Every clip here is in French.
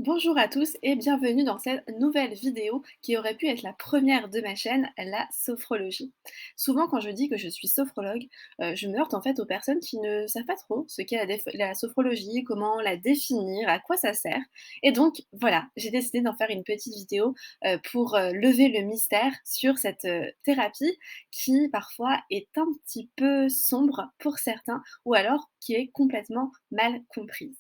Bonjour à tous et bienvenue dans cette nouvelle vidéo qui aurait pu être la première de ma chaîne, la sophrologie. Souvent quand je dis que je suis sophrologue, je me heurte en fait aux personnes qui ne savent pas trop ce qu'est la sophrologie, comment la définir, à quoi ça sert. Et donc voilà, j'ai décidé d'en faire une petite vidéo pour lever le mystère sur cette thérapie qui parfois est un petit peu sombre pour certains ou alors qui est complètement mal comprise.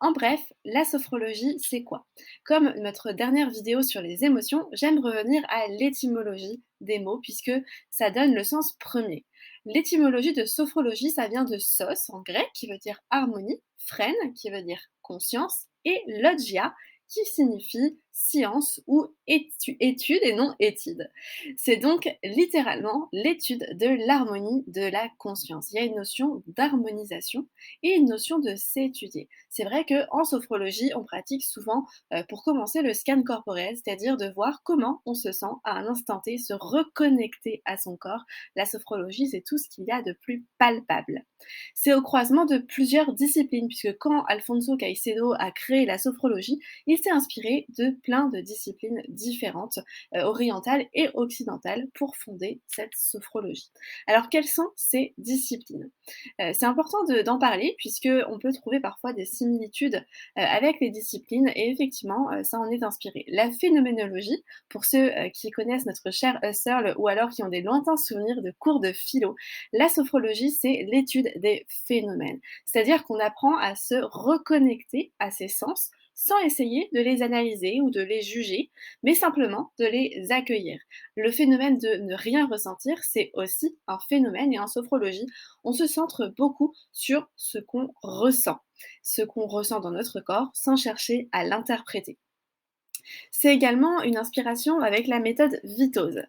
En bref, la sophrologie, c'est quoi? Comme notre dernière vidéo sur les émotions, j'aime revenir à l'étymologie des mots puisque ça donne le sens premier. L'étymologie de sophrologie, ça vient de sos en grec qui veut dire harmonie, phrène qui veut dire conscience et logia qui signifie science ou étude et non étude. C'est donc littéralement l'étude de l'harmonie de la conscience. Il y a une notion d'harmonisation et une notion de s'étudier. C'est vrai qu'en sophrologie, on pratique souvent, pour commencer, le scan corporel, c'est-à-dire de voir comment on se sent à un instant T, se reconnecter à son corps. La sophrologie, c'est tout ce qu'il y a de plus palpable. C'est au croisement de plusieurs disciplines, puisque quand Alfonso Caicedo a créé la sophrologie, il s'est inspiré de plein de disciplines différentes, orientales et occidentales, pour fonder cette sophrologie. Alors, quelles sont ces disciplines? C'est important d'en parler puisqu'on peut trouver parfois des similitudes, avec les disciplines et effectivement, ça en est inspiré. La phénoménologie, pour ceux, qui connaissent notre cher Husserl ou alors qui ont des lointains souvenirs de cours de philo, la sophrologie, c'est l'étude des phénomènes. C'est-à-dire qu'on apprend à se reconnecter à ses sens sans essayer de les analyser ou de les juger, mais simplement de les accueillir. Le phénomène de ne rien ressentir, c'est aussi un phénomène et en sophrologie, on se centre beaucoup sur ce qu'on ressent dans notre corps sans chercher à l'interpréter. C'est également une inspiration avec la méthode Vitose.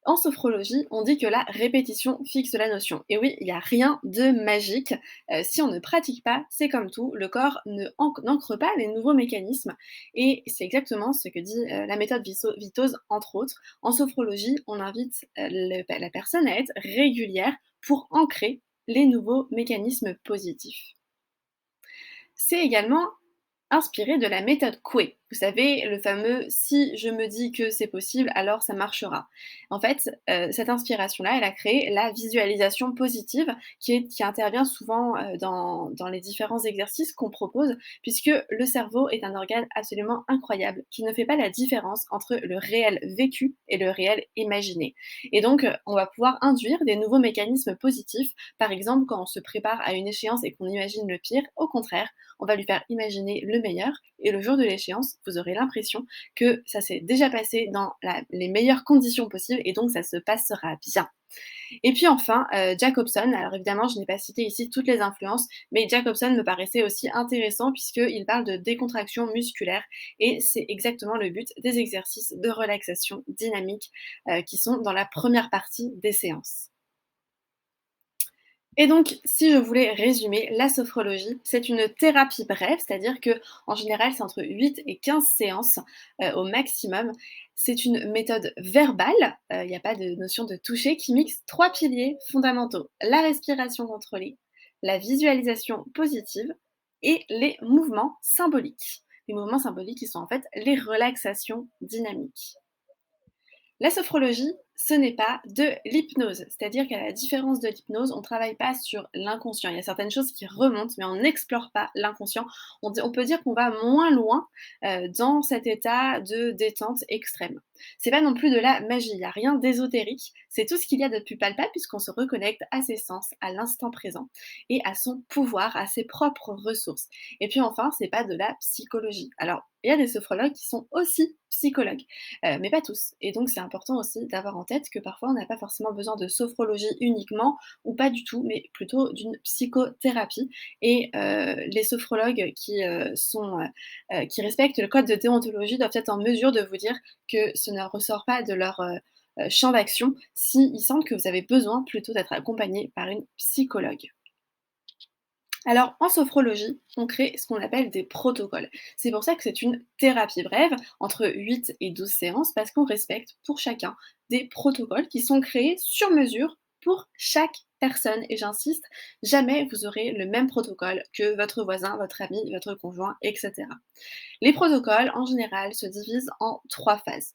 En sophrologie, on dit que la répétition fixe la notion. Et oui, il n'y a rien de magique. Si on ne pratique pas, c'est comme tout, le corps n'ancre pas les nouveaux mécanismes. Et c'est exactement ce que dit la méthode Vitose, entre autres. En sophrologie, on invite la personne à être régulière pour ancrer les nouveaux mécanismes positifs. C'est également inspiré de la méthode Coué. Vous savez, le fameux «si je me dis que c'est possible, alors ça marchera». En fait, cette inspiration-là, elle a créé la visualisation positive qui intervient souvent, dans les différents exercices qu'on propose, puisque le cerveau est un organe absolument incroyable qui ne fait pas la différence entre le réel vécu et le réel imaginé. Et donc, on va pouvoir induire des nouveaux mécanismes positifs. Par exemple, quand on se prépare à une échéance et qu'on imagine le pire, au contraire, on va lui faire imaginer le meilleur et le jour de l'échéance, vous aurez l'impression que ça s'est déjà passé dans les meilleures conditions possibles et donc ça se passera bien. Et puis enfin, Jacobson, alors évidemment je n'ai pas cité ici toutes les influences, mais Jacobson me paraissait aussi intéressant puisqu'il parle de décontraction musculaire et c'est exactement le but des exercices de relaxation dynamique qui sont dans la première partie des séances. Et donc, si je voulais résumer, la sophrologie, c'est une thérapie brève, c'est-à-dire que en général, c'est entre 8 et 15 séances au maximum. C'est une méthode verbale, il n'y a pas de notion de toucher, qui mixe trois piliers fondamentaux: la respiration contrôlée, la visualisation positive et les mouvements symboliques. Les mouvements symboliques qui sont en fait les relaxations dynamiques. La sophrologie, ce n'est pas de l'hypnose. C'est-à-dire qu'à la différence de l'hypnose, on ne travaille pas sur l'inconscient. Il y a certaines choses qui remontent, mais on n'explore pas l'inconscient. On peut dire qu'on va moins loin dans cet état de détente extrême. C'est pas non plus de la magie, il n'y a rien d'ésotérique. C'est tout ce qu'il y a de plus palpable puisqu'on se reconnecte à ses sens, à l'instant présent et à son pouvoir, à ses propres ressources. Et puis enfin, c'est pas de la psychologie. Alors, il y a des sophrologues qui sont aussi psychologues, mais pas tous. Et donc c'est important aussi d'avoir en tête que parfois on n'a pas forcément besoin de sophrologie uniquement ou pas du tout, mais plutôt d'une psychothérapie. Et les sophrologues qui respectent le code de déontologie doivent être en mesure de vous dire que ce ne ressort pas de leur champ d'action s'ils sentent que vous avez besoin plutôt d'être accompagné par une psychologue. Alors, en sophrologie, on crée ce qu'on appelle des protocoles. C'est pour ça que c'est une thérapie brève, entre 8 et 12 séances, parce qu'on respecte pour chacun des protocoles qui sont créés sur mesure pour chaque personne, et j'insiste, jamais vous aurez le même protocole que votre voisin, votre ami, votre conjoint, etc. Les protocoles, en général, se divisent en 3 phases.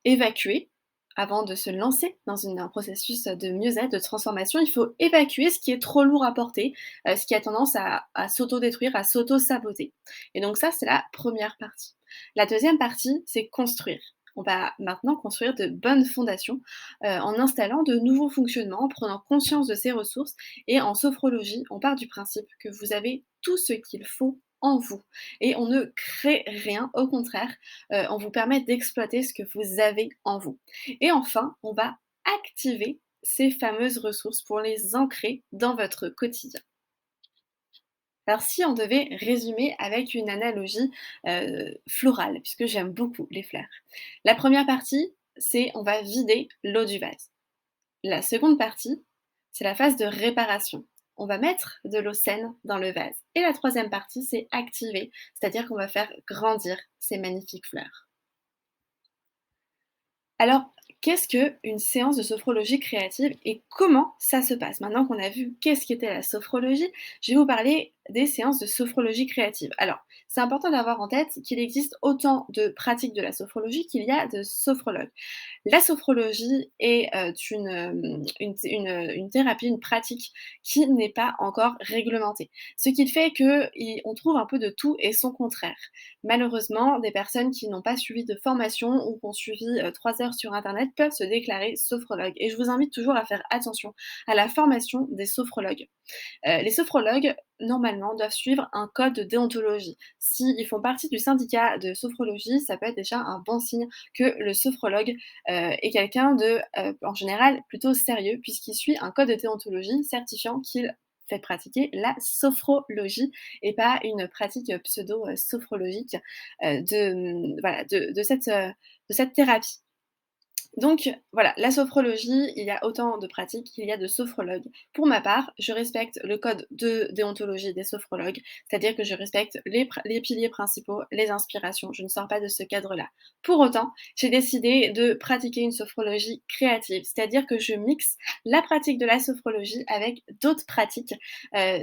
Évacuer, avant de se lancer dans un processus de mieux-être, de transformation, il faut évacuer ce qui est trop lourd à porter, ce qui a tendance à s'auto-détruire, à s'auto-saboter. Et donc ça, c'est la première partie. La deuxième partie, c'est construire. On va maintenant construire de bonnes fondations en installant de nouveaux fonctionnements, en prenant conscience de ses ressources. Et en sophrologie, on part du principe que vous avez tout ce qu'il faut en vous. Et on ne crée rien, au contraire, on vous permet d'exploiter ce que vous avez en vous. Et enfin, on va activer ces fameuses ressources pour les ancrer dans votre quotidien. Alors si on devait résumer avec une analogie florale, puisque j'aime beaucoup les fleurs. La première partie, c'est on va vider l'eau du vase. La seconde partie, c'est la phase de réparation. On va mettre de l'eau saine dans le vase. Et la troisième partie, c'est activer, c'est-à-dire qu'on va faire grandir ces magnifiques fleurs. Alors, qu'est-ce qu'une séance de sophrologie créative et comment ça se passe? Maintenant qu'on a vu qu'est-ce qu'était la sophrologie, je vais vous parler des séances de sophrologie créative. Alors, c'est important d'avoir en tête qu'il existe autant de pratiques de la sophrologie qu'il y a de sophrologues. La sophrologie est une thérapie, une pratique qui n'est pas encore réglementée. Ce qui fait qu'on trouve un peu de tout et son contraire. Malheureusement, des personnes qui n'ont pas suivi de formation ou qui ont suivi 3 heures sur Internet peuvent se déclarer sophrologues. Et je vous invite toujours à faire attention à la formation des sophrologues. Les sophrologues, normalement, doivent suivre un code de déontologie. S'ils font partie du syndicat de sophrologie, ça peut être déjà un bon signe que le sophrologue est quelqu'un de, en général, plutôt sérieux, puisqu'il suit un code de déontologie certifiant qu'il fait pratiquer la sophrologie et pas une pratique pseudo-sophrologique voilà, de cette thérapie. Donc voilà, la sophrologie, il y a autant de pratiques qu'il y a de sophrologues. Pour ma part, je respecte le code de déontologie des sophrologues, c'est-à-dire que je respecte les piliers principaux, les inspirations, je ne sors pas de ce cadre-là. Pour autant, j'ai décidé de pratiquer une sophrologie créative, c'est-à-dire que je mixe la pratique de la sophrologie avec d'autres pratiques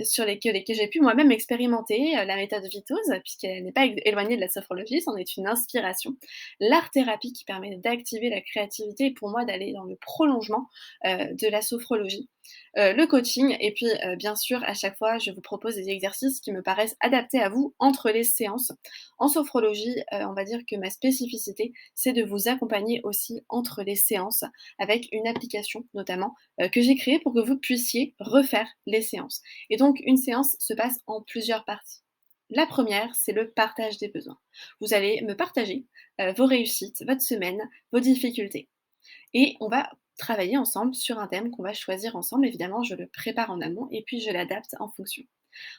sur lesquelles j'ai pu moi-même expérimenter, la méthode Vitose, puisqu'elle n'est pas éloignée de la sophrologie, c'en est une inspiration. L'art-thérapie qui permet d'activer la créativité et pour moi d'aller dans le prolongement de la sophrologie. Le coaching et puis bien sûr à chaque fois je vous propose des exercices qui me paraissent adaptés à vous entre les séances. En sophrologie, on va dire que ma spécificité, c'est de vous accompagner aussi entre les séances avec une application notamment que j'ai créée pour que vous puissiez refaire les séances. Et donc une séance se passe en plusieurs parties. La première, c'est le partage des besoins. Vous allez me partager vos réussites, votre semaine, vos difficultés. Et on va travailler ensemble sur un thème qu'on va choisir ensemble. Évidemment, je le prépare en amont et puis je l'adapte en fonction.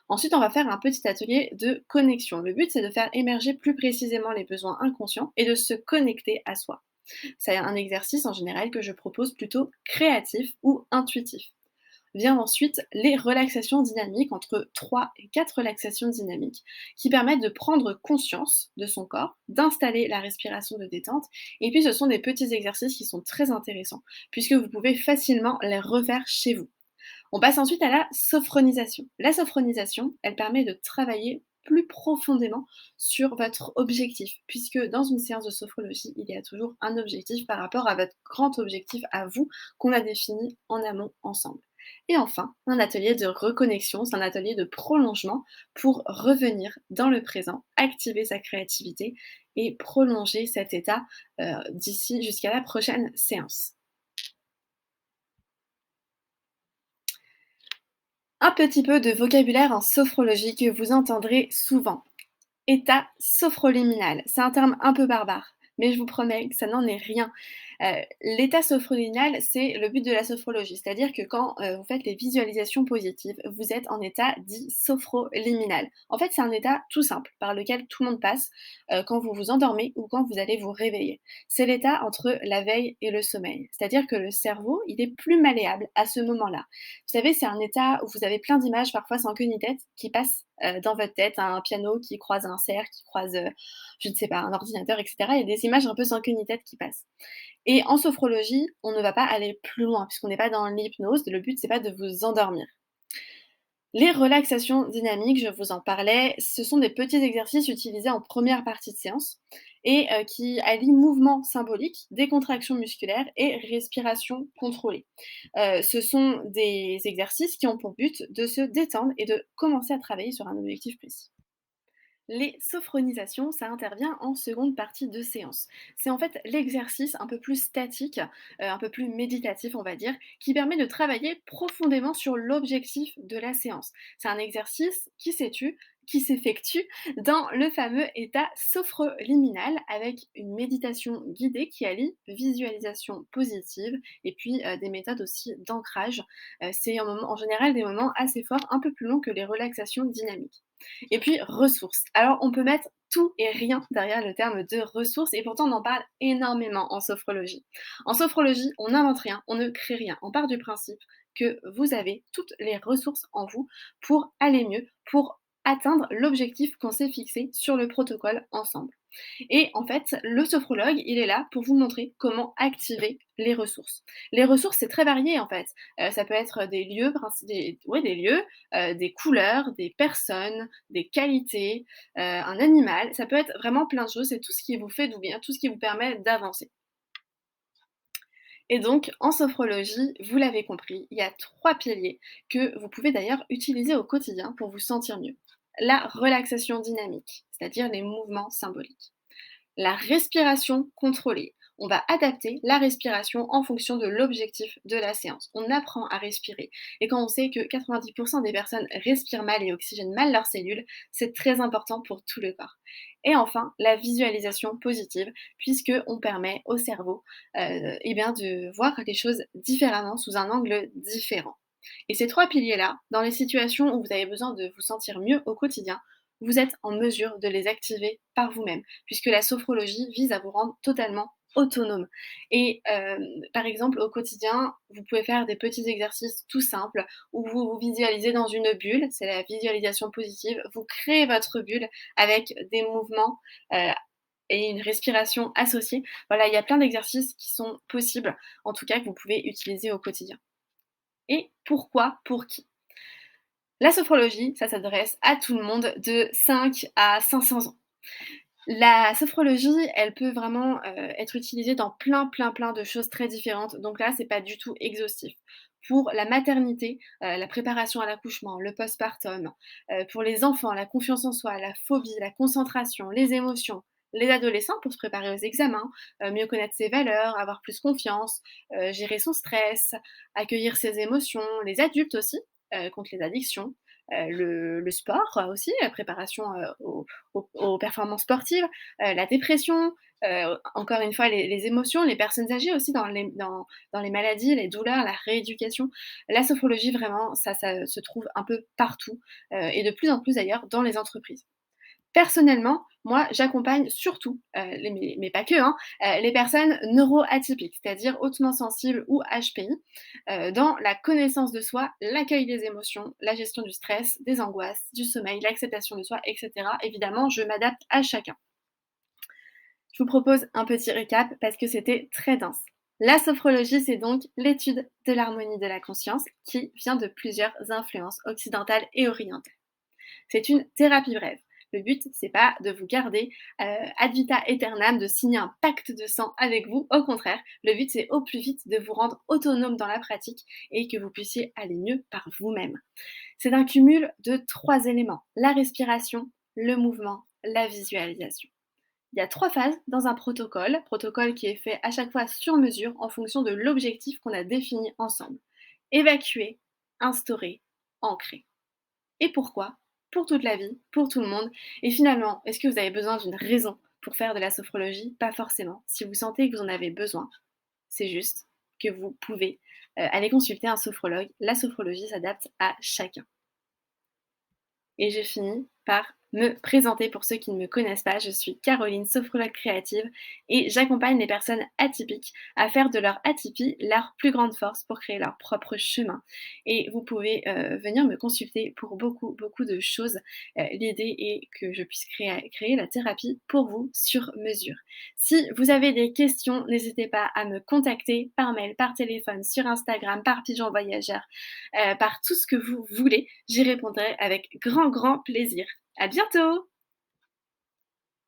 Ensuite, on va faire un petit atelier de connexion. Le but, c'est de faire émerger plus précisément les besoins inconscients et de se connecter à soi. C'est un exercice en général que je propose plutôt créatif ou intuitif. Vient ensuite les relaxations dynamiques, entre 3 et 4 relaxations dynamiques, qui permettent de prendre conscience de son corps, d'installer la respiration de détente. Et puis ce sont des petits exercices qui sont très intéressants, puisque vous pouvez facilement les refaire chez vous. On passe ensuite à la sophronisation. La sophronisation, elle permet de travailler plus profondément sur votre objectif, puisque dans une séance de sophrologie, il y a toujours un objectif par rapport à votre grand objectif à vous qu'on a défini en amont ensemble. Et enfin, un atelier de reconnexion, c'est un atelier de prolongement pour revenir dans le présent, activer sa créativité et prolonger cet état d'ici jusqu'à la prochaine séance. Un petit peu de vocabulaire en sophrologie que vous entendrez souvent. État sophroliminal, c'est un terme un peu barbare, mais je vous promets que ça n'en est rien. L'état sophroliminal, c'est le but de la sophrologie, c'est-à-dire que quand, vous faites les visualisations positives, vous êtes en état dit sophroliminal. En fait, c'est un état tout simple par lequel tout le monde passe, quand vous vous endormez ou quand vous allez vous réveiller. C'est l'état entre la veille et le sommeil, c'est-à-dire que le cerveau, il est plus malléable à ce moment-là. Vous savez, c'est un état où vous avez plein d'images, parfois sans queue ni tête, qui passent dans votre tête, un piano qui croise un cerf, qui croise, je ne sais pas, un ordinateur et cetera. Il y a des images un peu sans queue ni tête qui passent. Et en sophrologie, on ne va pas aller plus loin puisqu'on n'est pas dans l'hypnose. Le but, c'est pas de vous endormir. Les relaxations dynamiques, je vous en parlais, ce sont des petits exercices utilisés en première partie de séance et qui allient mouvement symbolique, décontraction musculaire et respiration contrôlée. Ce sont des exercices qui ont pour but de se détendre et de commencer à travailler sur un objectif précis. Les sophronisations, ça intervient en seconde partie de séance. C'est en fait l'exercice un peu plus statique, un peu plus méditatif, on va dire, qui permet de travailler profondément sur l'objectif de la séance. C'est un exercice qui s'effectue dans le fameux état sophroliminal avec une méditation guidée qui allie visualisation positive et puis des méthodes aussi d'ancrage. C'est en général des moments assez forts, un peu plus longs que les relaxations dynamiques. Et puis ressources. Alors on peut mettre tout et rien derrière le terme de ressources et pourtant on en parle énormément en sophrologie. En sophrologie, on n'invente rien, on ne crée rien. On part du principe que vous avez toutes les ressources en vous pour aller mieux, pour atteindre l'objectif qu'on s'est fixé sur le protocole ensemble. Et en fait, le sophrologue, il est là pour vous montrer comment activer les ressources. Les ressources, c'est très varié en fait. Ça peut être des lieux, des couleurs, des personnes, des qualités, un animal. Ça peut être vraiment plein de choses. C'est tout ce qui vous fait du bien, tout ce qui vous permet d'avancer. Et donc, en sophrologie, vous l'avez compris, il y a 3 piliers que vous pouvez d'ailleurs utiliser au quotidien pour vous sentir mieux. La relaxation dynamique, c'est-à-dire les mouvements symboliques. La respiration contrôlée. On va adapter la respiration en fonction de l'objectif de la séance. On apprend à respirer. Et quand on sait que 90% des personnes respirent mal et oxygènent mal leurs cellules, c'est très important pour tout le corps. Et enfin, la visualisation positive, puisqu'on permet au cerveau de voir les choses différemment, sous un angle différent. Et ces 3 piliers-là, dans les situations où vous avez besoin de vous sentir mieux au quotidien, vous êtes en mesure de les activer par vous-même, puisque la sophrologie vise à vous rendre totalement autonome. Et par exemple, au quotidien, vous pouvez faire des petits exercices tout simples où vous vous visualisez dans une bulle, c'est la visualisation positive. Vous créez votre bulle avec des mouvements et une respiration associée. Voilà, il y a plein d'exercices qui sont possibles, en tout cas que vous pouvez utiliser au quotidien. Et pourquoi? Pour qui? La sophrologie, ça s'adresse à tout le monde de 5 à 500 ans. La sophrologie, elle peut vraiment, être utilisée dans plein de choses très différentes, donc là, c'est pas du tout exhaustif. Pour la maternité, la préparation à l'accouchement, le postpartum, pour les enfants, la confiance en soi, la phobie, la concentration, les émotions, les adolescents pour se préparer aux examens, mieux connaître ses valeurs, avoir plus confiance, gérer son stress, accueillir ses émotions, les adultes aussi, contre les addictions, le sport aussi, la préparation, aux performances sportives, la dépression, encore une fois les émotions, les personnes âgées aussi dans les maladies, les douleurs, la rééducation. La sophrologie vraiment ça se trouve un peu partout, et de plus en plus d'ailleurs dans les entreprises. Personnellement, moi, j'accompagne surtout, mais pas que, hein, les personnes neuroatypiques, c'est-à-dire hautement sensibles ou HPI, dans la connaissance de soi, l'accueil des émotions, la gestion du stress, des angoisses, du sommeil, l'acceptation de soi, et cetera. Évidemment, je m'adapte à chacun. Je vous propose un petit récap parce que c'était très dense. La sophrologie, c'est donc l'étude de l'harmonie de la conscience qui vient de plusieurs influences occidentales et orientales. C'est une thérapie brève. Le but, c'est pas de vous garder ad vita aeternam, de signer un pacte de sang avec vous. Au contraire, le but, c'est au plus vite de vous rendre autonome dans la pratique et que vous puissiez aller mieux par vous-même. C'est un cumul de 3 éléments, la respiration, le mouvement, la visualisation. Il y a 3 phases dans un protocole qui est fait à chaque fois sur mesure en fonction de l'objectif qu'on a défini ensemble. Évacuer, instaurer, ancrer. Et pourquoi? Pour toute la vie, pour tout le monde. Et finalement, est-ce que vous avez besoin d'une raison pour faire de la sophrologie? Pas forcément. Si vous sentez que vous en avez besoin, c'est juste que vous pouvez aller consulter un sophrologue. La sophrologie s'adapte à chacun. Et je finis par Me présenter pour ceux qui ne me connaissent pas, je suis Caroline, sophrologue créative et j'accompagne les personnes atypiques à faire de leur atypie leur plus grande force pour créer leur propre chemin. Et vous pouvez venir me consulter pour beaucoup de choses. L'idée est que je puisse créer la thérapie pour vous sur mesure. Si vous avez des questions, n'hésitez pas à me contacter par mail, par téléphone, sur Instagram, par pigeon voyageur, par tout ce que vous voulez. J'y répondrai avec grand plaisir. À bientôt!